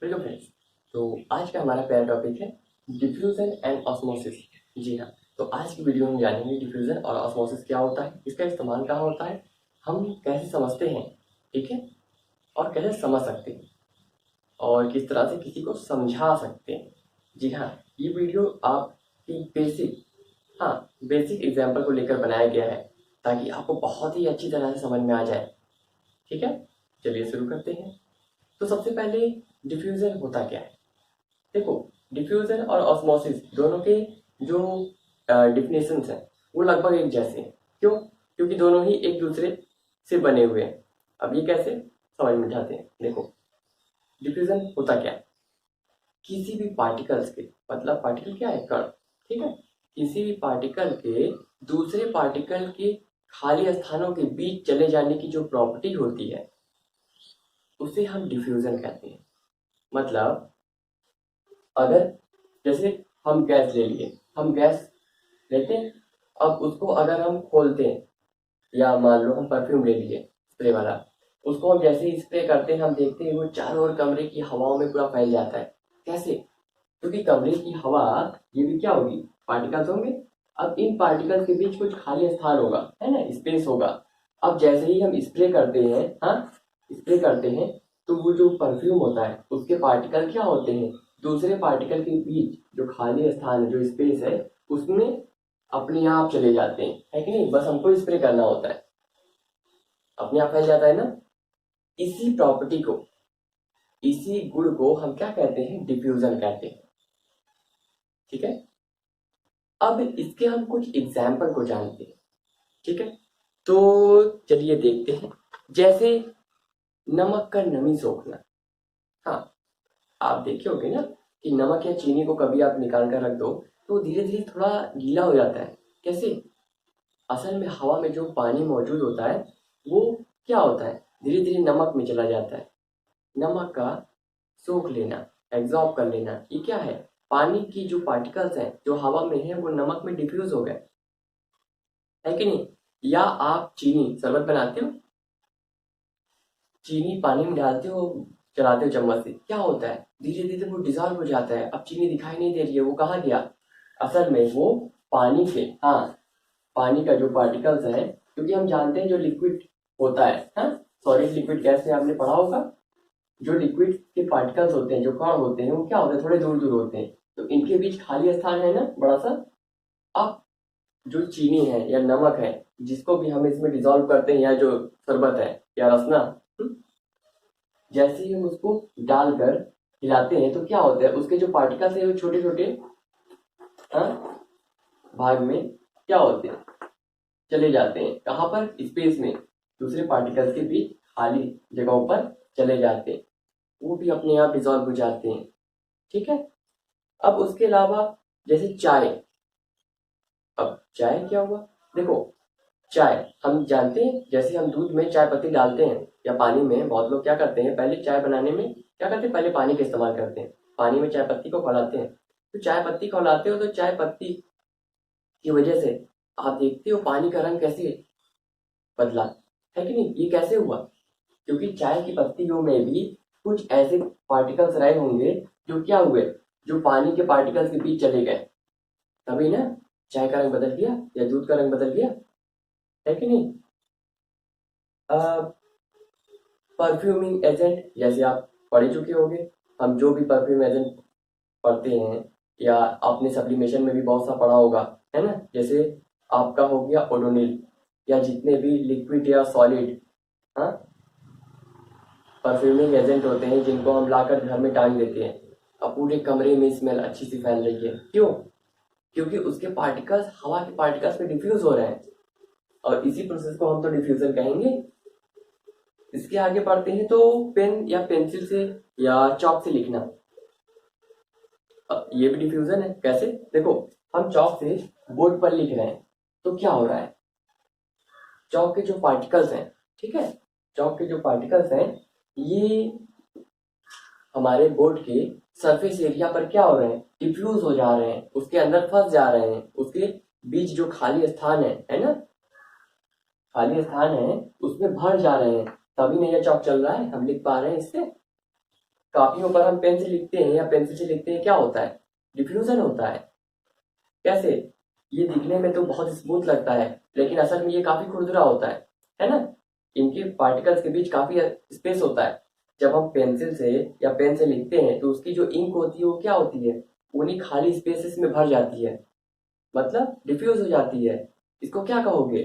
Welcome friends. तो आज का हमारा प्यारा टॉपिक है डिफ्यूजन एंड ऑस्मोसिस। जी हाँ, तो आज की वीडियो में जानेंगे डिफ्यूजन और ऑस्मोसिस क्या होता है, इसका इस्तेमाल कहाँ होता है, हम कैसे समझते हैं, ठीक है, और कैसे समझ सकते हैं और किस तरह से किसी को समझा सकते हैं। जी हाँ, ये वीडियो आपकी बेसिक एग्जाम्पल को लेकर बनाया गया है ताकि आपको बहुत ही अच्छी तरह से समझ में आ जाए। ठीक है, चलिए शुरू करते हैं। तो सबसे पहले डिफ्यूजन होता क्या है। देखो, डिफ्यूजन और ऑस्मोसिस दोनों के जो डिफिनेशंस हैं वो लगभग एक जैसे हैं। क्यों? क्योंकि दोनों ही एक दूसरे से बने हुए हैं। अब ये कैसे समझ में जाते हैं। देखो, डिफ्यूजन होता क्या है। किसी भी पार्टिकल्स के, मतलब पार्टिकल क्या है, कण, ठीक है, किसी भी पार्टिकल के दूसरे पार्टिकल के खाली स्थानों के बीच चले जाने की जो प्रॉपर्टी होती है उसे हम डिफ्यूजन कहते हैं। मतलब अगर जैसे हम गैस ले लिए, हम गैस लेते हैं, अब उसको अगर हम खोलते हैं, या मान लो हम परफ्यूम ले लिए स्प्रे वाला, उसको हम जैसे ही स्प्रे करते हैं हम देखते हैं वो चारों ओर कमरे की हवाओं में पूरा फैल जाता है। कैसे? क्योंकि कमरे की हवा, ये भी क्या होगी, पार्टिकल्स होंगे। अब इन पार्टिकल्स के बीच कुछ खाली स्थान होगा, है ना, स्पेस होगा। अब जैसे ही हम स्प्रे करते हैं, हाँ, स्प्रे करते हैं, तो वो जो परफ्यूम होता है उसके पार्टिकल क्या होते हैं, दूसरे पार्टिकल के बीच जो खाली स्थान है, जो स्पेस है, उसमें अपने आप चले जाते हैं, है कि नहीं। बस हमको स्प्रे करना होता है, अपने आप फैल जाता है ना। इसी प्रॉपर्टी को, इसी गुण को हम क्या कहते हैं, डिफ्यूजन कहते हैं। ठीक है, अब इसके हम कुछ एग्जाम्पल को जानते हैं। ठीक है, तो चलिए देखते हैं। जैसे नमक का नमी सोखना। हाँ, आप देखे होंगे ना कि नमक या चीनी को कभी आप निकाल कर रख दो तो धीरे धीरे थोड़ा गीला हो जाता है। कैसे? असल में हवा में जो पानी मौजूद होता है वो क्या होता है, धीरे धीरे नमक में चला जाता है। नमक का सोख लेना, एब्जॉर्ब कर लेना, ये क्या है, पानी की जो पार्टिकल्स हैं जो हवा में है वो नमक में डिफ्यूज हो गए, है कि नहीं। या आप चीनी शरबत बनाते हो, चीनी पानी में डालते हो, चलाते हो चम्मच से, क्या होता है, धीरे धीरे वो डिजॉल्व हो जाता है। अब चीनी दिखाई नहीं दे रही है, वो कहाँ गया, असल में वो पानी के, हाँ, पानी का जो पार्टिकल्स है, क्योंकि हम जानते हैं जो लिक्विड होता है, हाँ, सॉलिड लिक्विड गैस में आपने पढ़ा होगा, जो लिक्विड के पार्टिकल्स होते हैं, जो कण होते हैं, वो क्या होते हैं, थोड़े दूर दूर होते हैं, तो इनके बीच खाली स्थान है ना, बड़ा सा। अब जो चीनी है या नमक है, जिसको भी हम इसमें डिजोल्व करते हैं, या जो शरबत है या रसना, जैसे ही हम उसको डालकर हिलाते हैं तो क्या होता है, उसके जो पार्टिकल्स है वो छोटे छोटे भाग में क्या होते हैं, चले जाते हैं। कहाँ पर, स्पेस में, दूसरे पार्टिकल्स के बीच खाली जगहों पर चले जाते हैं, वो भी अपने आप डिजॉल्व हो जाते हैं। ठीक है, अब उसके अलावा जैसे चाय। अब चाय क्या हुआ, देखो, चाय हम जानते हैं, जैसे हम दूध में चाय पत्ती डालते हैं या पानी में, बहुत लोग क्या करते हैं, पहले चाय बनाने में क्या करते हैं, पहले पानी का इस्तेमाल करते हैं, पानी में चाय पत्ती को खौलाते हैं। तो चाय पत्ती खौलाते हो तो चाय पत्ती की वजह से आप देखते हो पानी का रंग कैसे बदला, है कि नहीं। ये कैसे हुआ, क्योंकि चाय की पत्तियों में भी कुछ ऐसे पार्टिकल्स रहे होंगे जो क्या हुए, जो पानी के पार्टिकल्स के बीच चले गए, तभी ना चाय का रंग बदल गया या दूध का रंग बदल गया, है कि नहीं। परफ्यूमिंग एजेंट, जैसे आप पढ़ ही चुके होंगे, हम जो भी परफ्यूम एजेंट पढ़ते हैं या आपने सप्लीमेशन में भी बहुत सा पढ़ा होगा, है ना, जैसे आपका हो गया ओडोनिल, या जितने भी लिक्विड या सॉलिड, हाँ, परफ्यूमिंग एजेंट होते हैं जिनको हम लाकर घर में टांग देते हैं, अब पूरे कमरे में स्मेल अच्छी सी फैल रही है। क्यों? क्योंकि उसके पार्टिकल्स हवा के पार्टिकल्स में डिफ्यूज हो रहे हैं, और इसी प्रोसेस को हम तो डिफ्यूजन कहेंगे। इसके आगे बढ़ते हैं तो पेन या पेंसिल से या चॉक से लिखना, ये भी डिफ्यूजन है। कैसे? देखो, हम चॉक से बोर्ड पर लिख रहे हैं तो क्या हो रहा है, चॉक के जो पार्टिकल्स हैं, ठीक है, चॉक के जो पार्टिकल्स हैं ये हमारे बोर्ड के सरफेस एरिया पर क्या हो रहे हैं, डिफ्यूज हो जा रहे हैं, उसके अंदर फंस जा रहे हैं, उसके बीच जो खाली स्थान है ना, खाली स्थान है, उसमें भर जा रहे हैं, तभी नहीं ये चौक चल रहा है, हम लिख पा रहे हैं इससे। कापियों पर हम पेन से लिखते हैं या पेंसिल से लिखते हैं, क्या होता है? डिफ्यूजन होता है। कैसे? ये दिखने में तो बहुत स्मूथ लगता है, लेकिन असल में ये काफी खुरदुरा होता है ना? इनके पार्टिकल्स के बीच काफी स्पेस होता है। जब हम पेंसिल से या पेन से लिखते हैं तो उसकी जो इंक होती है वो क्या होती है? उन्हीं खाली स्पेसेस में भर जाती है, मतलब डिफ्यूज हो जाती है। इसको क्या कहोगे?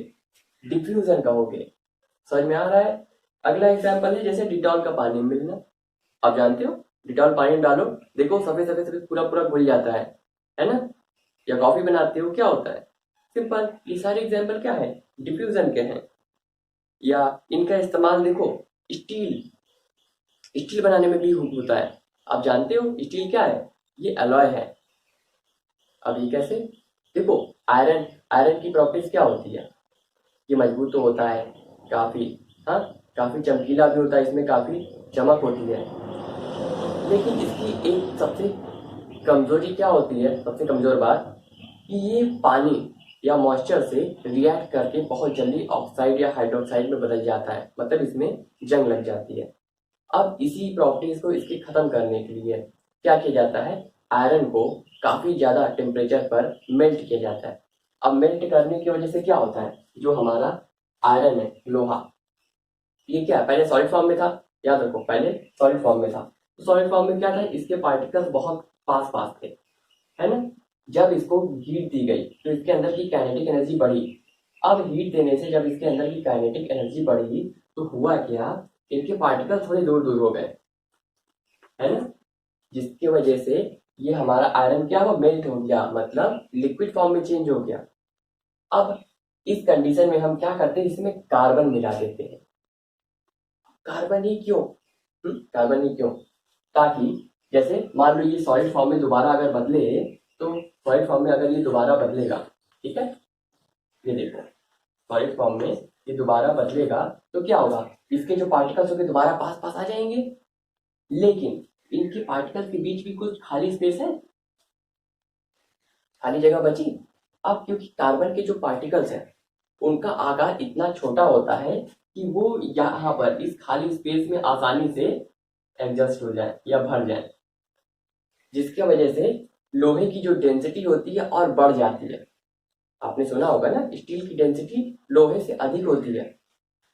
डिफ्यूजन कहोगे। समझ में आ रहा है? अगला एग्जाम्पल है जैसे डिटॉल का पानी में मिलना। आप जानते हो, डिटॉल पानी में डालो, देखो सफेद सफेद सफेद पूरा पूरा घुल जाता है ना? या कॉफी बनाते हो, क्या होता है? सिंपल। ये सारे एग्जाम्पल क्या है? डिफ्यूजन के हैं। या इनका इस्तेमाल देखो, स्टील स्टील बनाने में भी होता है। आप जानते हो स्टील क्या है? ये अलॉय है। अब ये कैसे? देखो, आयरन आयरन की प्रॉपर्टीज क्या होती है? ये मजबूत तो होता है काफी, हाँ, काफी चमकीला भी होता है, इसमें काफी चमक होती है। लेकिन इसकी एक सबसे कमजोरी क्या होती है? सबसे कमजोर बात कि ये पानी या मॉइस्चर से रिएक्ट करके बहुत जल्दी ऑक्साइड या हाइड्रोक्साइड में बदल जाता है, मतलब इसमें जंग लग जाती है। अब इसी प्रॉपर्टीज को इसके खत्म करने के लिए क्या किया जाता है? आयरन को काफी ज्यादा टेम्परेचर पर मेल्ट किया जाता है। अब मेल्ट करने की वजह से क्या होता है? जो हमारा आयरन है, लोहा, ये क्या पहले सॉलिड फॉर्म में था? याद रखो, पहले सॉलिड फॉर्म में था। तो सॉलिड फॉर्म में क्या था? इसके पार्टिकल्स बहुत पास पास थे, है ना? जब इसको हीट दी गई तो इसके अंदर की काइनेटिक एनर्जी बढ़ी। अब हीट देने से जब इसके अंदर की काइनेटिक एनर्जी बढ़ी तो हुआ क्या? इनके पार्टिकल थोड़े दूर दूर हो गए, है ना? जिसकी वजह से ये हमारा आयरन क्या हुआ? मेल्ट हो गया, मतलब लिक्विड फॉर्म में चेंज हो गया। अब इस कंडीशन में हम क्या करते हैं? इसमें कार्बन मिला देते हैं। कार्बन ही क्यों? कार्बन ही क्यों? ताकि जैसे मान लो ये सॉलिड फॉर्म में दोबारा अगर बदले, तो सॉलिड फॉर्म में अगर ये दोबारा बदलेगा, ठीक है, ये देखो, सॉलिड फॉर्म में ये दोबारा बदलेगा तो क्या होगा? इसके जो पार्टिकल्स होंगे दोबारा पास पास आ जाएंगे, लेकिन इनके पार्टिकल्स के बीच भी कुछ खाली स्पेस है, खाली जगह बची। अब क्योंकि कार्बन के जो पार्टिकल्स हैं उनका आकार इतना छोटा होता है कि वो यहाँ पर इस खाली स्पेस में आसानी से एडजस्ट हो जाए या भर जाए, जिसकी वजह से लोहे की जो डेंसिटी होती है और बढ़ जाती है। आपने सुना होगा ना, स्टील की डेंसिटी लोहे से अधिक होती है।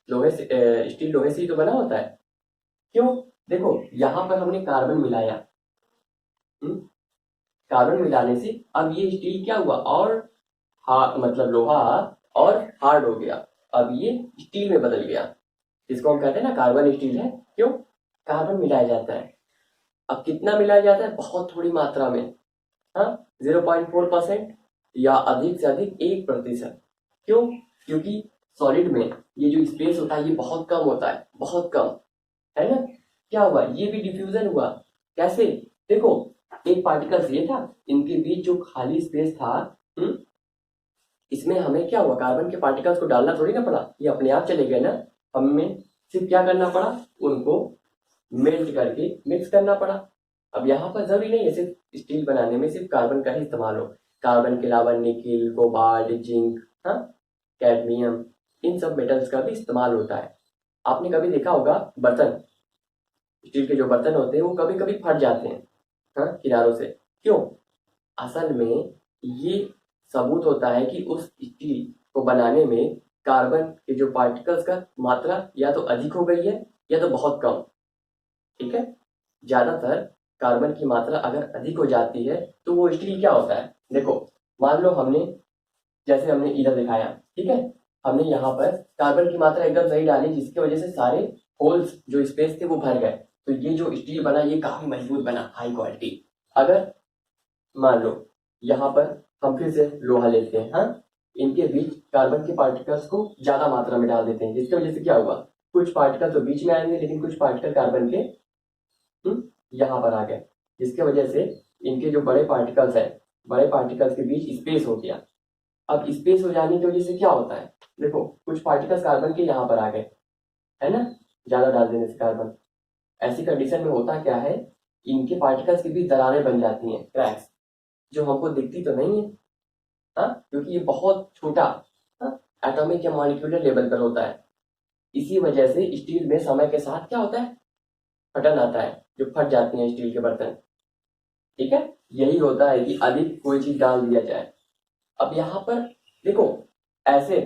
लोहे से स्टील लोहे से ही तो बना होता है। क्यों? देखो, यहाँ पर हमने कार्बन मिलाया, कार्बन मिलाने से अब ये स्टील क्या हुआ? और मतलब लोहा और हार्ड हो गया। अब ये स्टील में बदल गया, जिसको हम कहते हैं ना कार्बन स्टील है। क्यों? कार्बन मिलाया जाता है। अब कितना मिलाया जाता है? बहुत थोड़ी मात्रा में, हाँ, 0.4% या अधिक से अधिक 1%। क्यों? क्योंकि सॉलिड में ये जो स्पेस होता है ये बहुत कम होता है, बहुत कम, है ना? क्या हुआ? ये भी डिफ्यूजन हुआ। कैसे? देखो, एक पार्टिकल ये था, इनके बीच जो खाली स्पेस था, इसमें हमें क्या हुआ? कार्बन के पार्टिकल्स को डालना थोड़ी ना पड़ा, ये अपने आप चले गए ना। हमें सिर्फ क्या करना पड़ा? उनको मेल्ट करके मिक्स करना पड़ा। अब यहाँ पर जरूरी नहीं है सिर्फ स्टील बनाने में सिर्फ कार्बन का ही इस्तेमाल हो। कार्बन के अलावा निकिल, कोबाल्ट, जिंक, हाँ, कैडमियम, इन सब मेटल्स का भी इस्तेमाल होता है। आपने कभी देखा होगा बर्तन, स्टील के जो बर्तन होते हैं वो कभी कभी फट जाते हैं, हाँ, किनारों से। क्यों? असल में ये सबूत होता है कि उस स्टील को बनाने में कार्बन के जो पार्टिकल्स का मात्रा या तो अधिक हो गई है या तो बहुत कम। ठीक है, ज्यादातर कार्बन की मात्रा अगर अधिक हो जाती है तो वो स्टील क्या होता है? देखो, मान लो हमने, जैसे हमने इधर दिखाया, ठीक है, हमने यहाँ पर कार्बन की मात्रा एकदम सही डाली जिसकी वजह से सारे होल्स जो स्पेस थे वो भर गए, तो ये जो स्टील बना ये काफी मजबूत बना, हाई क्वालिटी। अगर मान लो यहाँ पर हम फिर से लोहा लेते हैं, हाँ, इनके बीच कार्बन के पार्टिकल्स को ज्यादा मात्रा में डाल देते हैं, जिसकी वजह से क्या हुआ? कुछ पार्टिकल तो बीच में आएंगे लेकिन कुछ पार्टिकल कार्बन के यहाँ पर आ गए, जिसकी वजह से इनके जो बड़े पार्टिकल्स हैं, बड़े पार्टिकल्स के बीच स्पेस हो गया। अब स्पेस हो जाने की वजह से क्या होता है? देखो, कुछ पार्टिकल्स कार्बन के यहाँ पर आ गए, है ना, ज्यादा डाल देने से कार्बन। ऐसी कंडीशन में होता क्या है? इनके पार्टिकल्स के बीच दरारें बन जाती हैं, क्रैक्स, जो हमको दिखती तो नहीं है, हाँ, क्योंकि ये बहुत छोटा, हाँ, एटॉमिक या मॉलिक्यूलर लेवल पर होता है। इसी वजह से स्टील में समय के साथ क्या होता है? फटन आता है, जो फट जाते हैं स्टील के बर्तन। ठीक है, यही होता है कि अधिक कोई चीज डाल दिया जाए। अब यहाँ पर देखो, ऐसे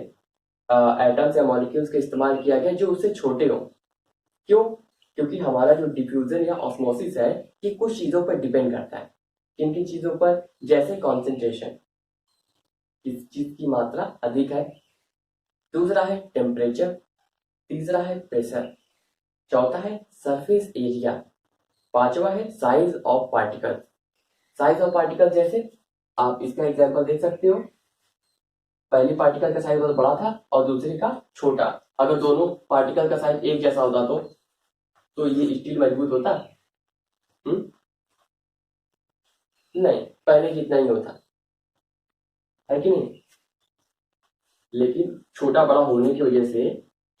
एटम्स या मॉलिक्यूल्स का इस्तेमाल किया गया जो उससे छोटे हो। क्यों? क्योंकि हमारा जो डिफ्यूजन या ऑस्मोसिस है ये कुछ चीजों पर डिपेंड करता है। किन किन चीजों पर? जैसे कॉन्सेंट्रेशन, किस चीज की मात्रा अधिक है, दूसरा है टेम्परेचर, तीसरा है प्रेशर, चौथा है सरफेस एरिया, पांचवा है size of particles. Size of particle जैसे आप इसका एग्जांपल देख सकते हो, पहली पार्टिकल का साइज बहुत बड़ा था और दूसरे का छोटा। अगर दोनों पार्टिकल का साइज एक जैसा होता तो ये स्टील मजबूत होता? हम्म, नहीं, पहले जितना ही होता है कि नहीं। लेकिन छोटा बड़ा होने की वजह से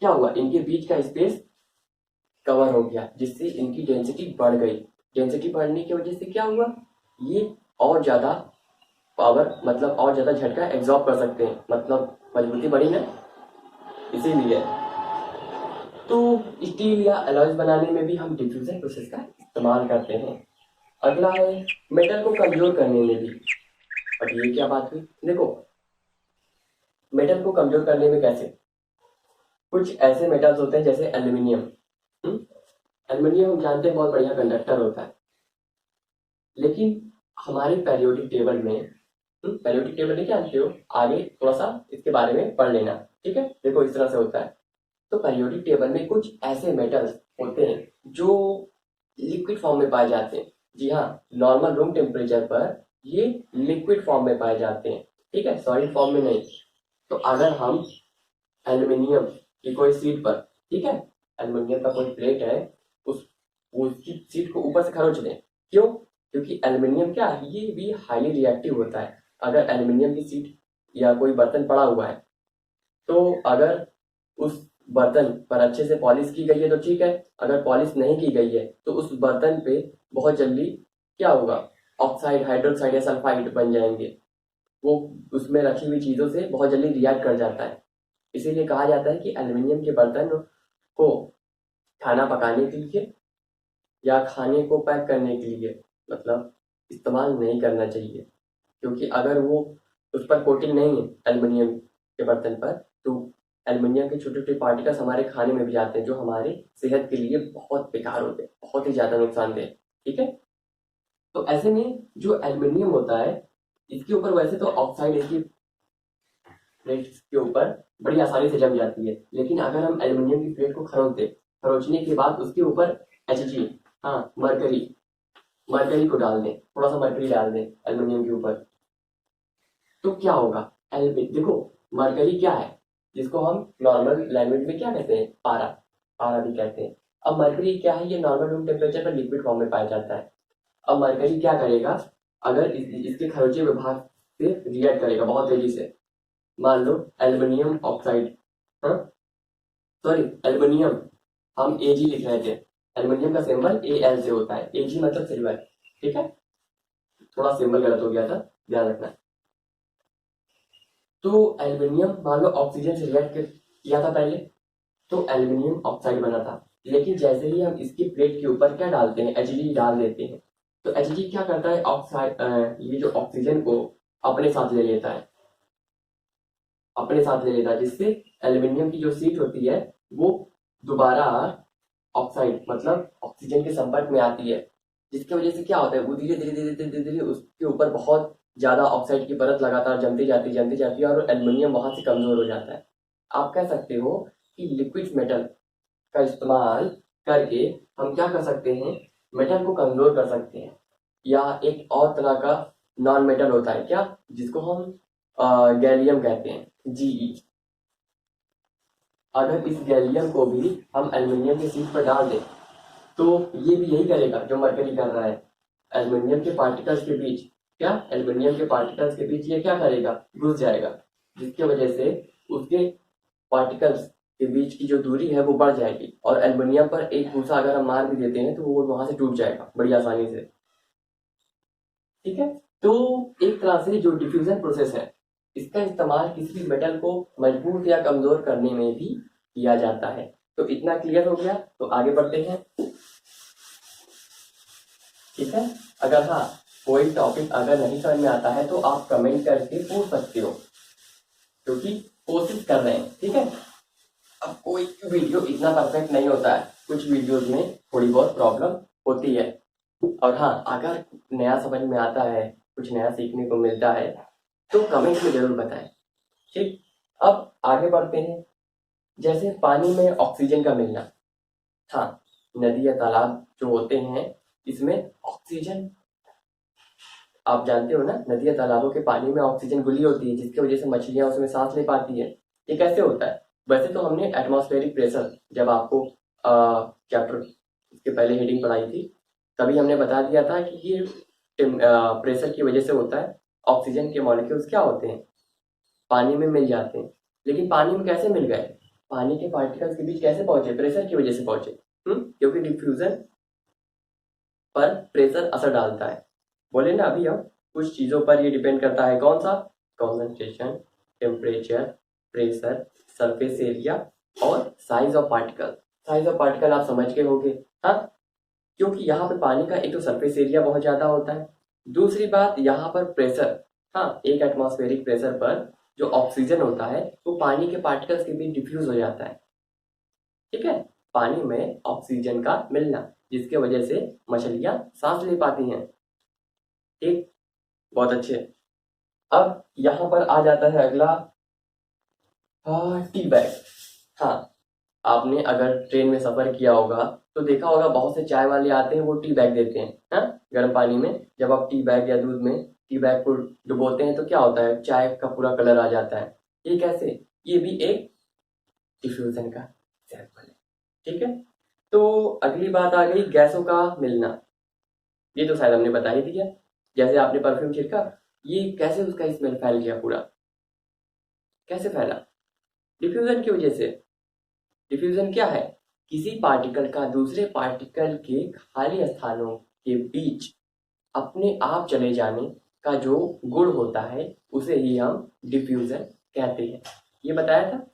क्या हुआ, इनके बीच का स्पेस कवर हो गया, जिससे इनकी डेंसिटी बढ़ गई। डेंसिटी बढ़ने की वजह से क्या हुआ, ये और ज्यादा पावर, मतलब और ज्यादा झटका एब्जॉर्ब कर सकते हैं, मतलब मजबूती बढ़ी ना, इसीलिए। तो स्टील या अलॉयज बनाने में भी हम डिफ्यूजन प्रोसेस का इस्तेमाल करते हैं। अगला है मेटल को कमजोर करने में भी। अब ये क्या बात हुई, देखो मेटल को कमजोर करने में कैसे? कुछ ऐसे मेटल्स होते हैं जैसे एल्यूमिनियम। एल्यूमिनियम हम जानते हैं बहुत बढ़िया कंडक्टर होता है, लेकिन हमारे पेरियोडिक टेबल में, पेरियोडिक टेबल नहीं जानते हो, आगे थोड़ा सा इसके बारे में पढ़ लेना। ठीक है, देखो इस तरह से होता है। तो पेरियोडिक टेबल में कुछ ऐसे मेटल्स होते हैं जो लिक्विड फॉर्म में पाए जाते हैं। जी हाँ, नॉर्मल रूम टेम्परेचर पर ये लिक्विड फॉर्म में पाए जाते हैं। ठीक है, सॉलिड फॉर्म में नहीं। तो अगर हम एल्यूमिनियम की कोई सीट पर, ठीक है, एल्यूमिनियम का कोई प्लेट है, उस उसकी सीट को ऊपर से खरोच दें। क्यों? क्योंकि एल्यूमिनियम क्या है, ये भी हाईली रिएक्टिव होता है। अगर एल्यूमिनियम की सीट या कोई बर्तन पड़ा हुआ है, तो अगर उस बर्तन पर अच्छे से पॉलिश की गई है तो ठीक है, अगर पॉलिश नहीं की गई है तो उस बर्तन पे बहुत जल्दी क्या होगा, ऑक्साइड, हाइड्रोक्साइड या सल्फाइड बन जाएंगे। वो उसमें रखी हुई चीजों से बहुत जल्दी रिएक्ट कर जाता है। इसीलिए कहा जाता है कि एल्यूमिनियम के बर्तन को खाना पकाने के लिए या खाने को पैक करने के लिए मतलब इस्तेमाल नहीं करना चाहिए। क्योंकि अगर वो उस पर कोटिंग नहीं है एल्युमिनियम के बर्तन पर, तो एल्युमिनियम के छोटे छोटे पार्टिकल्स हमारे खाने में भी जाते हैं, जो हमारे सेहत के लिए बहुत बेकार होते हैं, बहुत ही ज्यादा नुकसानदेह। ठीक है, तो ऐसे में जो एल्युमिनियम होता है, इसके ऊपर वैसे तो ऑक्साइड इसकी प्लेट के ऊपर बड़ी आसानी से जम जाती है, लेकिन अगर हम एल्युमिनियम की प्लेट को खरोच दें, खरोचने के बाद उसके ऊपर Hg, हाँ मरकरी, मरकरी को डाल दें, थोड़ा सा मरकरी डाल दें एल्युमिनियम के ऊपर, तो क्या होगा? देखो, मरकरी क्या है, जिसको हम नॉर्मल लैंग्वेज में क्या कहते हैं, पारा, पारा भी कहते हैं। अब मरकरी क्या है, ये नॉर्मल रूम टेम्परेचर पर लिक्विड फॉर्म में पाया जाता है। अब मरकरी क्या करेगा, अगर इसके खरोचे विभाग से रिएक्ट करेगा बहुत तेजी से। मान लो एल्युमिनियम ऑक्साइड, हाँ सॉरी एल्युमिनियम, हम Ag लिख रहे थे, एल्युमिनियम का सिंबल Al से होता है, Ag मतलब सिल्वर। ठीक है, थोड़ा सिंबल गलत हो गया था, ध्यान रखना। तो एल्युमिनियम मान लो ऑक्सीजन से रिएक्ट किया था पहले, तो एल्युमिनियम ऑक्साइड बना था। लेकिन जैसे ही हम इसकी प्लेट के ऊपर क्या डालते हैं, Hg डाल देते हैं, तो Hg क्या करता है, ऑक्साइड ये जो ऑक्सीजन को अपने साथ ले लेता है, अपने साथ ले लेता है, जिससे एल्युमिनियम की जो सीट होती है वो दोबारा ऑक्साइड मतलब ऑक्सीजन के संपर्क में आती है। जिसकी वजह से क्या होता है, वो धीरे धीरे धीरे धीरे धीरे धीरे उसके ऊपर बहुत ज्यादा ऑक्साइड की परत लगातार जमती जाती है और एल्युमिनियम वहां से कमजोर हो जाता है। आप कह सकते हो कि लिक्विड मेटल का इस्तेमाल करके हम क्या कर सकते हैं, मेटल को कमजोर कर सकते हैं। या एक और तरह का नॉन मेटल होता है क्या, जिसको हम गैलियम कहते हैं, Ge। अगर इस गैलियम को भी हम एल्युमिनियम की सीट पर डाल दें, तो ये भी यही करेगा जो मरकरी कर रहा है। एल्युमिनियम के पार्टिकल्स के बीच, क्या एल्युमिनियम के पार्टिकल्स के बीच ये क्या करेगा, घुस जाएगा, जिसकी वजह से उसके पार्टिकल्स के बीच की जो दूरी है वो बढ़ जाएगी, और एल्युमिनियम पर एक घूसा अगर हम मार भी देते हैं तो वो वहां से टूट जाएगा बड़ी आसानी से। ठीक है, तो एक तरह से जो डिफ्यूजन प्रोसेस है, इसका इस्तेमाल किसी भी मेटल को मजबूत या कमजोर करने में भी किया जाता है। तो इतना क्लियर हो गया, तो आगे बढ़ते हैं। ठीक है। अगर हाँ कोई टॉपिक अगर नहीं समझ में आता है तो आप कमेंट करके पूछ सकते हो, क्योंकि कोशिश कर रहे हैं। ठीक है। अब कोई वीडियो इतना परफेक्ट नहीं होता है, कुछ वीडियोज में थोड़ी बहुत प्रॉब्लम होती है। और हाँ अगर नया समझ में आता है, कुछ नया सीखने को मिलता है तो कमेंट में जरूर बताएं। ठीक। अब आगे बढ़ते हैं। जैसे पानी में ऑक्सीजन का मिलना। हाँ, नदी या तालाब जो होते हैं इसमें ऑक्सीजन, आप जानते हो ना, नदी या तालाबों के पानी में ऑक्सीजन घुली होती है जिसकी वजह से मछलियां उसमें सांस ले पाती है। ये कैसे होता है? वैसे तो हमने एटमॉस्फेरिक प्रेशर, जब आपको चैप्टर इसके पहले हेडिंग पढ़ाई थी, तभी हमने बता दिया था कि ये प्रेशर की वजह से होता है। ऑक्सीजन के मॉलिक्यूल्स क्या होते हैं, पानी में मिल जाते हैं। लेकिन पानी में कैसे मिल गए? पानी के पार्टिकल्स के बीच कैसे पहुंचे? प्रेशर की वजह से पहुंचे। क्योंकि डिफ्यूजन पर प्रेशर असर डालता है। बोले ना अभी हम, कुछ चीजों पर ये डिपेंड करता है। कौन सा? Concentration, temperature, pressure, surface area और size of particle. Size of particle आप समझ के होंगे। हाँ, क्योंकि यहाँ पे पानी का एक तो सरफेस एरिया बहुत ज्यादा होता है, दूसरी बात यहाँ पर प्रेशर। हाँ, एक एटमॉस्फेरिक प्रेशर पर जो ऑक्सीजन होता है वो पानी के पार्टिकल्स के बीच डिफ्यूज हो जाता है। ठीक है। पानी में ऑक्सीजन का मिलना जिसके वजह से मछलियां सांस ले पाती हैं। ठीक, बहुत अच्छे। अब यहाँ पर आ जाता है अगला, टी बैग। हाँ, आपने अगर ट्रेन में सफर किया होगा तो देखा होगा बहुत से चाय वाले आते हैं, वो टी बैग देते हैं। हाँ, गर्म पानी में जब आप टी बैग या दूध में टी बैग को डुबोते हैं तो क्या होता है, चाय का पूरा कलर आ जाता है। ये कैसे? ये भी एक डिफ्यूजन का सैंपल है। ठीक है। तो अगली बात आ गई गैसों का मिलना। ये तो शायद हमने बता ही दिया। जैसे आपने परफ्यूम छिड़का, ये कैसे उसका स्मेल फैल गया पूरा? कैसे फैला? डिफ्यूजन की वजह से। डिफ्यूजन क्या है? किसी पार्टिकल का दूसरे पार्टिकल के खाली स्थानों के बीच अपने आप चले जाने का जो गुण होता है उसे ही हम डिफ्यूजन कहते हैं। ये बताया था।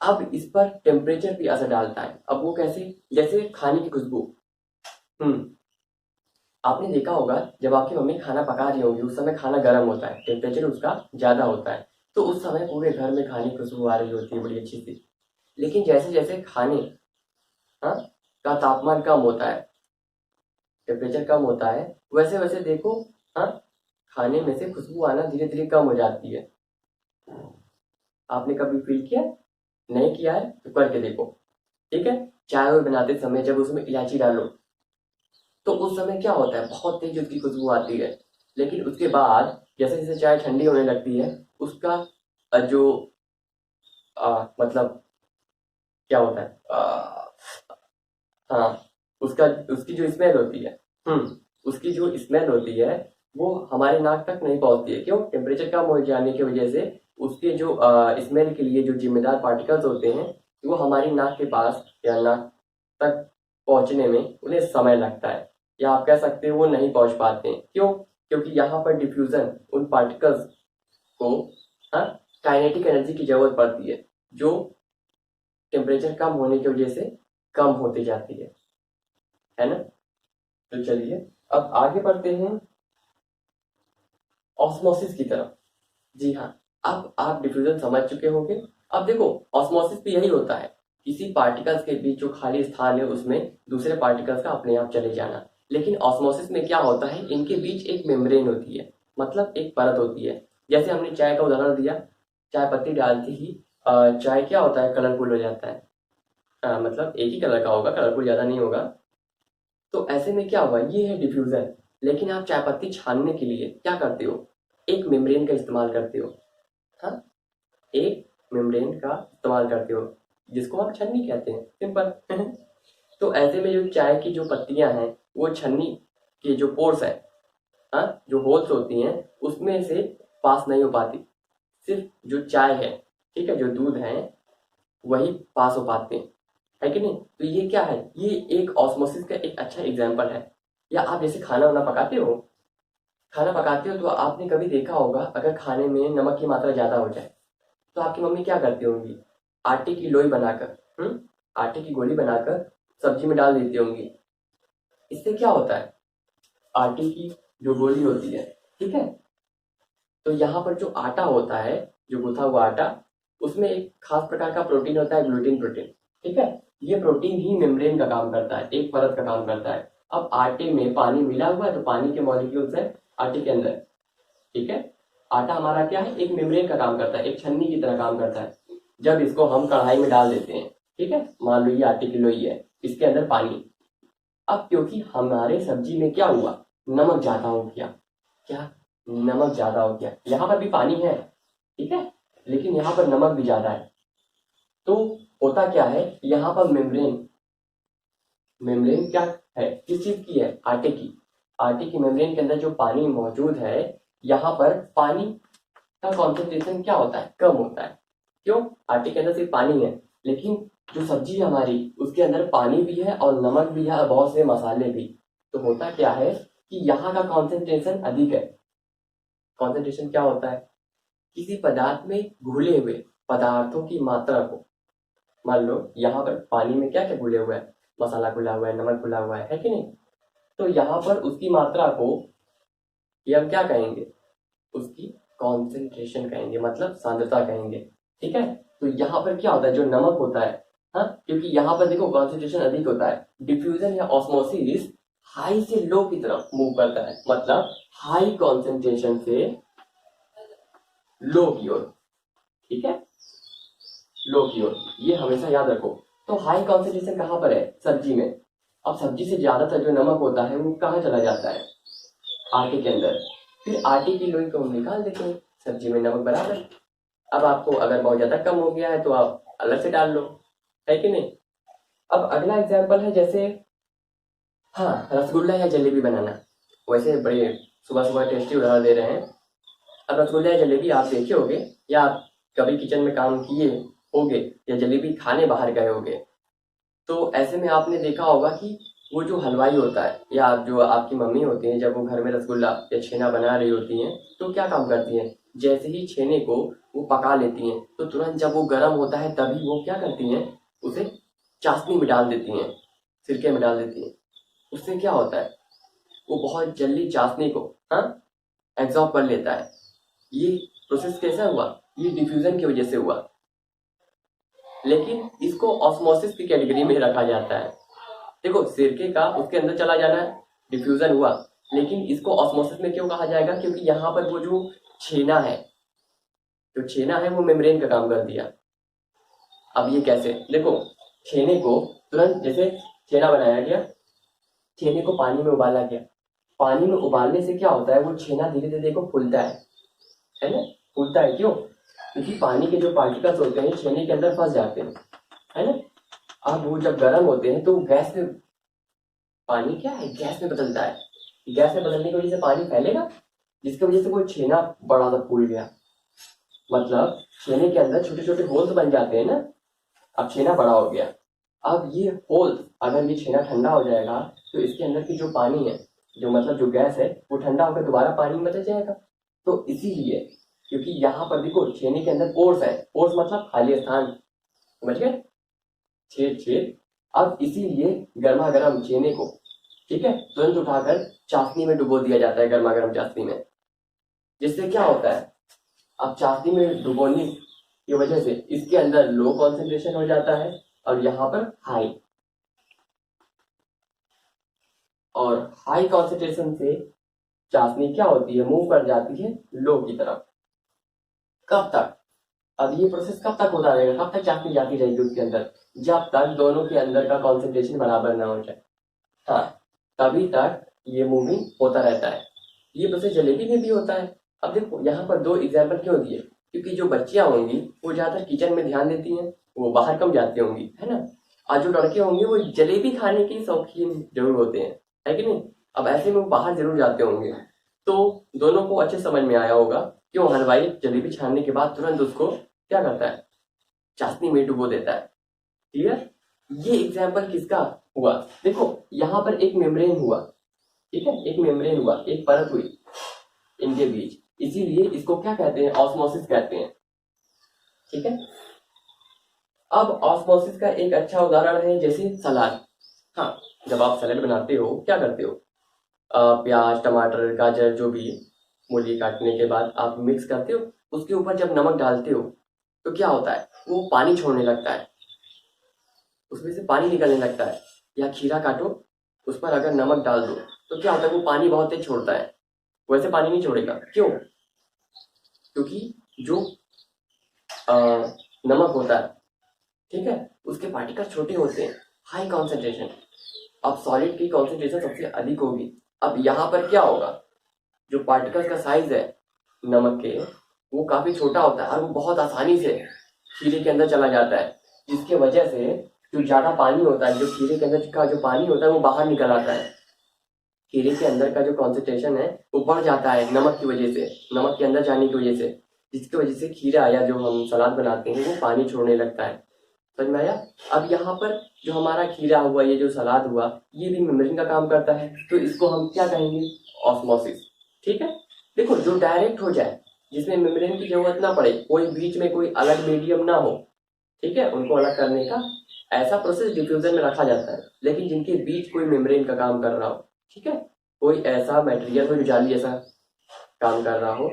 अब इस पर टेम्परेचर भी असर डालता है। अब वो कैसे? जैसे खाने की खुशबू। हम्म आपने देखा होगा जब आपकी मम्मी खाना पका रही होगी उस समय खाना गर्म होता है, टेम्परेचर उसका ज्यादा होता है, तो उस समय पूरे घर में खाने की खुशबू आ रही होती है बड़ी अच्छी सी। लेकिन जैसे जैसे खाने, हाँ, का तापमान कम होता है, टेम्परेचर कम होता है, वैसे वैसे देखो, हाँ, खाने में से खुशबू आना धीरे धीरे कम हो जाती है। आपने कभी फील किया? नहीं किया है तो करके देखो। ठीक है। चाय और बनाते समय जब उसमें इलायची डालो तो उस समय क्या होता है, बहुत तेज उसकी खुशबू आती है। लेकिन उसके बाद जैसे जैसे चाय ठंडी होने लगती है, उसका जो मतलब क्या होता है, हाँ, उसका उसकी जो स्मेल होती है, उसकी जो स्मेल होती है वो हमारे नाक तक नहीं पहुंचती है। क्यों? टेम्परेचर कम हो जाने की वजह से उसके जो स्मेल के लिए जो जिम्मेदार पार्टिकल्स होते हैं वो हमारी नाक के पास या नाक तक पहुंचने में उन्हें समय लगता है, या आप कह सकते हो वो नहीं पहुंच पाते हैं। क्यों? क्योंकि यहाँ पर डिफ्यूजन उन पार्टिकल्स को, हाँ, काइनेटिक एनर्जी की जरूरत पड़ती है जो टेम्परेचर कम होने की वजह से कम होती जाती है ना। तो चलिए अब आगे बढ़ते हैं ऑस्मोसिस की तरफ। जी हाँ, अब आप डिफ्यूजन समझ चुके होंगे। अब देखो, ऑस्मोसिस भी यही होता है, किसी पार्टिकल्स के बीच जो खाली स्थान है उसमें दूसरे पार्टिकल्स का अपने आप चले जाना। लेकिन ऑस्मोसिस में क्या होता है, इनके बीच एक मेम्ब्रेन होती है, मतलब एक परत होती है। जैसे हमने चाय का उदाहरण दिया, चाय पत्ती डालते ही चाय क्या होता है, कलरफुल हो जाता है। मतलब एक ही कलर का होगा, कलरफुल ज्यादा नहीं होगा। तो ऐसे में क्या होगा, ये है डिफ्यूजन। लेकिन आप चाय पत्ती छानने के लिए क्या करते हो, एक मेम्ब्रेन का इस्तेमाल करते हो। हाँ, एक मेम्ब्रेन का इस्तेमाल करते हो जिसको आप छन्नी कहते हैं, सिंपल। तो ऐसे में जो चाय की जो पत्तियां हैं वो छन्नी के जो पोर्स है, हाँ, जो होल्स होती हैं उसमें से पास नहीं हो पाती। सिर्फ जो चाय है, ठीक है, जो दूध है वही पास हो पाते हैं, है कि नहीं? तो ये क्या है, ये एक ऑस्मोसिस का एक अच्छा एग्जाम्पल है। या आप जैसे खाना वाना पकाते हो, खाना पकाते हो तो आपने कभी देखा होगा अगर खाने में नमक की मात्रा ज्यादा हो जाए तो आपकी मम्मी क्या करती होंगी, आटे की लोई बनाकर, आटे की गोली बनाकर सब्जी में डाल देती होंगी। इससे क्या होता है, आटे की जो गोली होती है, ठीक है। तो यहाँ पर जो आटा होता है, जो गूथा हुआ आटा, उसमें एक खास प्रकार का प्रोटीन होता है, ग्लूटीन प्रोटीन, ठीक है। ये प्रोटीन ही मेम्ब्रेन का काम करता है, एक परत का काम करता है। अब आटे में पानी मिला हुआ है तो पानी के मॉलिक्यूल्स है आटे के अंदर, ठीक है। आटा हमारा क्या है, एक मेम्ब्रेन का काम करता है, एक छन्नी की तरह काम करता है। जब इसको हम कढ़ाई में डाल देते हैं, ठीक है, मान लो ये आटे की लोई है, इसके अंदर पानी। अब क्योंकि हमारे सब्जी में क्या हुआ, नमक ज्यादा हो गया, क्या, नमक ज्यादा हो गया। यहाँ पर भी पानी है, ठीक है, लेकिन यहाँ पर नमक भी ज्यादा है। तो होता क्या है, यहाँ पर मेम्ब्रेन, मेम्ब्रेन क्या है, किस चीज की है, आटे की। आटे की मेम्ब्रेन के अंदर जो पानी मौजूद है, यहाँ पर पानी का कॉन्सेंट्रेशन क्या होता है, कम होता है। क्यों, आटे के अंदर सिर्फ पानी है, लेकिन जो सब्जी है हमारी, उसके अंदर पानी भी है और नमक भी है और बहुत से मसाले भी। तो होता क्या है कि यहाँ का कॉन्सेंट्रेशन अधिक है। कॉन्सेंट्रेशन क्या होता है, किसी पदार्थ में घुले हुए पदार्थों की मात्रा को, मान लो यहाँ पर पानी में क्या क्या घुले हुआ है, मसाला घुला हुआ है, नमक घुला हुआ है कि नहीं। तो यहाँ पर उसकी मात्रा को ये हम क्या कहेंगे, उसकी कॉन्सेंट्रेशन कहेंगे, मतलब सांद्रता कहेंगे, ठीक है। तो यहाँ पर क्या होता है, जो नमक होता है, हाँ, क्योंकि यहाँ पर देखो कॉन्सेंट्रेशन अधिक होता है, डिफ्यूजन या ऑस्मोसिस हाई से लो की तरफ मूव करता है, मतलब हाई कॉन्सेंट्रेशन से लो की ओर, ठीक है, लो की ओर, ये हमेशा याद रखो। तो हाई कॉन्सेंट्रेशन कहाँ पर है, सब्जी में। अब सब्जी से ज्यादातर जो नमक होता है वो कहाँ चला जाता है, आटे के अंदर। फिर आटे की लोई को हम निकाल देते हैं, सब्जी में नमक बराबर। अब आपको अगर बहुत ज्यादा कम हो गया है तो आप अलग से डाल लो, है कि नहीं। अब अगला एग्जाम्पल है, जैसे हाँ, रसगुल्ला या जलेबी बनाना। वैसे बड़े सुबह सुबह टेस्टी उदाहरण दे रहे हैं। अब रसगुल्ला या जलेबी आप देखे होगे, या आप कभी किचन में काम किए होगे, या जलेबी खाने बाहर गए होगे, तो ऐसे में आपने देखा होगा कि वो जो हलवाई होता है या जो आपकी मम्मी होती हैं, जब वो घर में रसगुल्ला या छेना बना रही होती हैं, तो क्या काम करती हैं, जैसे ही छेने को वो पका लेती हैं, तो तुरंत जब वो गर्म होता है तभी वो क्या करती हैं, उसे चाशनी में डाल देती हैं, सिरके में डाल देती हैं। उससे क्या होता है, वो बहुत जल्दी चाशनी को, हाँ, एब्जॉर्ब कर लेता है। ये प्रोसेस कैसा हुआ, ये डिफ्यूजन की वजह से हुआ। लेकिन इसको ऑस्मोसिस की कैटेगरी में रखा जाता है। देखो सिरके का उसके अंदर चला जाना, डिफ्यूजन हुआ, लेकिन इसको ऑस्मोसिस में क्यों कहा जाएगा, क्योंकि यहाँ पर वो जो छेना है, जो छेना है वो मेम्ब्रेन का काम कर दिया। अब ये कैसे, देखो छेने को तुरंत, जैसे छेना बनाया गया, छेने को पानी में उबाला गया, पानी में उबालने से क्या होता है, वो छेना धीरे धीरे देखो फूलता है ना, फूलता है क्यों, क्योंकि पानी के जो पार्टिकल्स होते हैं छेने के अंदर फंस जाते हैं, है ना। अब वो जब गर्म होते हैं तो गैस में, पानी क्या है, गैस में बदलता है, गैस में बदलने की वजह से पानी फैलेगा, जिसकी वजह से वो छेना बड़ा सा फूल गया। मतलब छेने के अंदर छोटे छोटे होल्स बन जाते हैं ना, अब छेना बड़ा हो गया। अब ये होल्स, अगर ये छेना ठंडा हो जाएगा तो इसके अंदर की जो पानी है, जो मतलब जो गैस है, वो ठंडा होकर दोबारा पानी में बदल जाएगा। तो इसीलिए, क्योंकि यहाँ पर देखो छेने के अंदर पोर्स है, पोर्स मतलब खाली स्थान, समझ गए, छेद छेद। अब इसीलिए गर्मा गर्म छेने को, ठीक है, तुरंत उठाकर चाशनी में डुबो दिया जाता है, गर्मा गर्म चाशनी में। जिससे क्या होता है, अब चाशनी में डुबोने की वजह से इसके अंदर लो कॉन्सेंट्रेशन हो जाता है और यहाँ पर हाई, और हाई कॉन्सेंट्रेशन से चाशनी क्या होती है, मूव कर जाती है लो की तरफ। कब तक, अब ये प्रोसेस कब तक होता रहेगा, कब तक चाशनी जाती रहेगी उसके अंदर, जब तक दोनों के अंदर का कॉन्सेंट्रेशन बराबर ना हो जाए, हाँ, तभी तक ये मूविंग होता रहता है। ये प्रोसेस जलेबी में भी होता है। अब देखो यहाँ पर दो एग्जाम्पल क्यों दिए, क्योंकि जो बच्चियां होंगी वो ज्यादातर किचन में ध्यान देती हैं, वो बाहर कम जाती होंगी, है ना। और जो लड़के होंगे वो जलेबी खाने के शौकीन जरूर होते हैं, है कि नहीं। अब ऐसे में वो बाहर जरूर जाते होंगे, तो दोनों को अच्छे समझ में आया होगा क्यों हलवाई जलेबी छानने के बाद तुरंत उसको क्या करता है, चाशनी में डुबो देता है। क्लियर, ये एग्जाम्पल किसका हुआ, देखो यहाँ पर एक मेम्ब्रेन हुआ, ठीक है, एक मेम्ब्रेन हुआ, एक परत हुई इनके बीच, इसीलिए इसको क्या कहते हैं, ऑस्मोसिस कहते हैं, ठीक है। अब ऑस्मोसिस का एक अच्छा उदाहरण है जैसे सलाद। हाँ, जब आप सलाद बनाते हो क्या करते हो, प्याज, टमाटर, गाजर, जो भी मूली काटने के बाद आप मिक्स करते हो, उसके ऊपर जब नमक डालते हो तो क्या होता है, वो पानी छोड़ने लगता है, उसमें से पानी निकलने लगता है। या खीरा काटो, उस पर अगर नमक डाल दो तो क्या होता है, वो पानी बहुत तेज छोड़ता है। वैसे पानी नहीं छोड़ेगा, क्यों? क्योंकि जो नमक होता है, ठीक है, उसके पार्टिकल छोटे होते हैं, हाई कॉन्सेंट्रेशन। अब सॉलिड की कॉन्सेंट्रेशन सबसे अधिक होगी। अब यहाँ पर क्या होगा, जो पार्टिकल्स का साइज है नमक के, वो काफी छोटा होता है और वो बहुत आसानी से खीरे के अंदर चला जाता है, जिसके वजह से जो ज्यादा पानी होता है, जो खीरे के अंदर का जो पानी होता है वो बाहर निकल आता है। खीरे के अंदर का जो कॉन्सेंट्रेशन है वो बढ़ जाता है नमक की वजह से, नमक के अंदर जाने की वजह से, जिसकी वजह से खीरा या जो हम सलाद बनाते हैं वो पानी छोड़ने लगता है। समझ में आया? अब यहाँ पर जो हमारा खीरा हुआ, ये जो सलाद हुआ, ये भी मेम्ब्रेन का काम करता है, तो इसको हम क्या कहेंगे, ऑस्मोसिस। ठीक है, देखो जो डायरेक्ट हो जाए, जिसमें मेम्ब्रेन की जरूरत ना पड़े, कोई बीच में कोई अलग मीडियम ना हो, ठीक है, उनको अलग करने का ऐसा प्रोसेस डिफ्यूजन में रखा जाता है। लेकिन जिनके बीच कोई मेम्ब्रेन का काम कर रहा हो, ठीक है, कोई ऐसा मटेरियल हो जो जाली ऐसा काम कर रहा हो,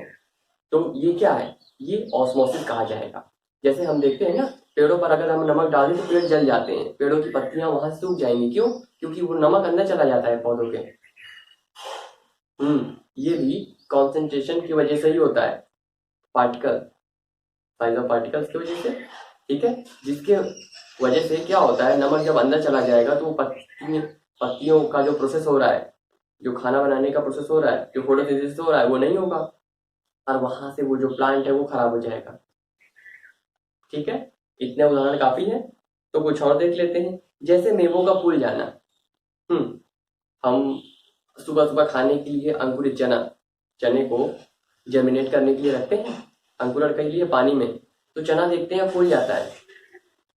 तो ये क्या है, ये ऑस्मोसिस कहा जाएगा। जैसे हम देखते हैं ना, पेड़ों पर अगर हम नमक डालें तो पेड़ जल जाते हैं, पेड़ों की पत्तियां वहां सूख जाएंगी, क्यों? क्योंकि वो नमक अंदर चला जाता है पौधों के। ये भी कॉन्सेंट्रेशन की वजह से ही होता है, पार्टिकल, साइज ऑफ पार्टिकल्स की वजह से, ठीक है, जिसके वजह से क्या होता है, नमक जब अंदर चला जाएगा तो पत्तियों का जो प्रोसेस हो रहा है, जो खाना बनाने का प्रोसेस हो रहा है, जो फोटोसिंथेसिस हो रहा है, वो नहीं होगा, और वहां से वो जो प्लांट है वो खराब हो जाएगा। ठीक है, इतने उदाहरण काफी है, तो कुछ और देख लेते हैं। जैसे मेवों का फूल जाना। हम सुबह सुबह खाने के लिए अंकुरित चने को जर्मिनेट करने के लिए रखते हैं अंकुरण के लिए पानी में, तो चना देखते हैं फूल जाता है।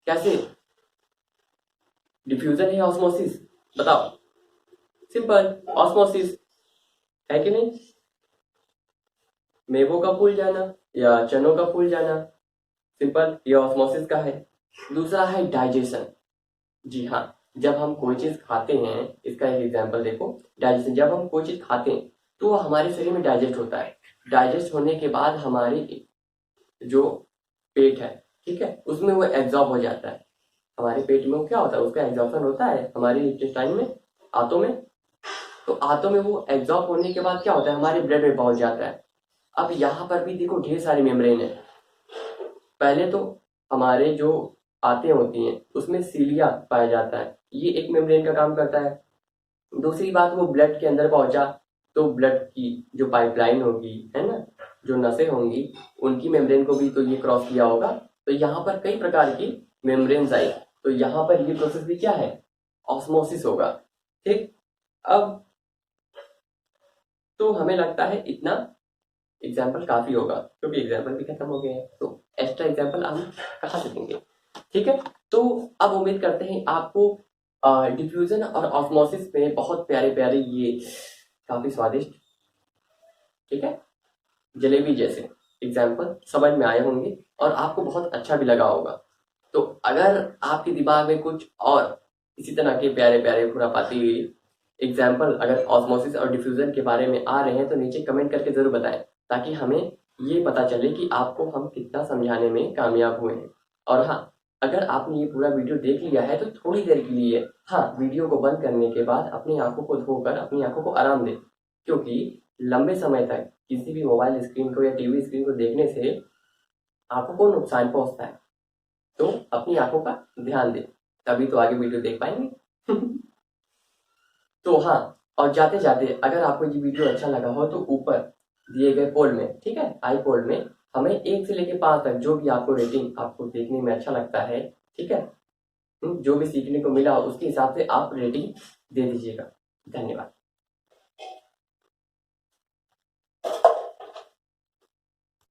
कैसे? डिफ्यूजन है, ऑस्मोसिस? बताओ। सिंपल, ऑस्मोसिस है कि नहीं? मेवों का फूल जाना या चनों का फूल जाना, सिंपल, ये ऑस्मोसिस का है। दूसरा है डाइजेशन। जी हाँ, जब हम कोई चीज खाते हैं, इसका एक एग्जांपल देखो, डाइजेशन। जब हम कोई चीज खाते हैं तो वो हमारे शरीर में डाइजेस्ट होता है। डाइजेस्ट होने के बाद हमारी जो पेट है, ठीक है, उसमें वो एब्जॉर्ब हो जाता है। हमारे पेट में वो क्या होता है, उसका एब्जॉर्प्शन होता है हमारे इंटेस्टाइन में, आंतों में। तो आंतों में वो एब्जॉर्ब होने के बाद क्या होता है, हमारे ब्लड में पहुंच जाता है। अब यहाँ पर भी देखो ढेर सारी मेम्ब्रेन है। पहले तो हमारे जो आंतें होती हैं उसमें सीलिया पाया जाता है, ये एक मेम्ब्रेन का काम करता है। दूसरी बात, वो ब्लड के अंदर पहुंचा तो ब्लड की जो पाइपलाइन होगी, है ना, जो नसें होंगी, उनकी मेम्ब्रेन को भी तो ये क्रॉस किया होगा। तो यहाँ पर कई प्रकार की मेम्ब्रेन्स आई, तो यहाँ पर ये प्रोसेस भी क्या है, ऑस्मोसिस होगा। ठीक, अब तो हमें लगता है इतना एग्जाम्पल काफी होगा, क्योंकि एग्जाम्पल भी खत्म हो गए हैं, तो एक्स्ट्रा एग्जाम्पल हम कहाँ से देंगे? ठीक है, तो अब उम्मीद करते हैं आपको डिफ्यूजन और ऑस्मोसिस में बहुत प्यारे प्यारे ये काफी स्वादिष्ट, ठीक है, जलेबी जैसे एग्जाम्पल समझ में आए होंगे और आपको बहुत अच्छा भी लगा होगा। तो अगर आपके दिमाग में कुछ और इसी तरह के प्यारे प्यारे खुरापाती एग्जाम्पल अगर ऑस्मोसिस और डिफ्यूजन के बारे में आ रहे हैं तो नीचे कमेंट करके जरूर बताएं, ताकि हमें ये पता चले कि आपको हम कितना समझाने में कामयाब हुए हैं। और हाँ, अगर आपने ये पूरा वीडियो देख लिया है तो थोड़ी देर के लिए, हाँ, वीडियो को बंद करने के बाद अपनी आंखों को धोकर अपनी आंखों को आराम दें, क्योंकि लंबे समय तक किसी भी मोबाइल स्क्रीन को या टीवी स्क्रीन को देखने से आंखों को नुकसान पहुंचता है। तो अपनी आंखों का ध्यान दें, तभी तो आगे वीडियो देख पाएंगे। तो हाँ, और जाते जाते अगर आपको ये वीडियो अच्छा लगा हो तो ऊपर दिए गए पोल में, ठीक है, आई पोल में हमें 1 से लेकर 5 तक जो भी आपको रेटिंग आपको देखने में अच्छा लगता है, ठीक है, जो भी सीखने को मिला उसके हिसाब से आप रेटिंग दे दीजिएगा। धन्यवाद।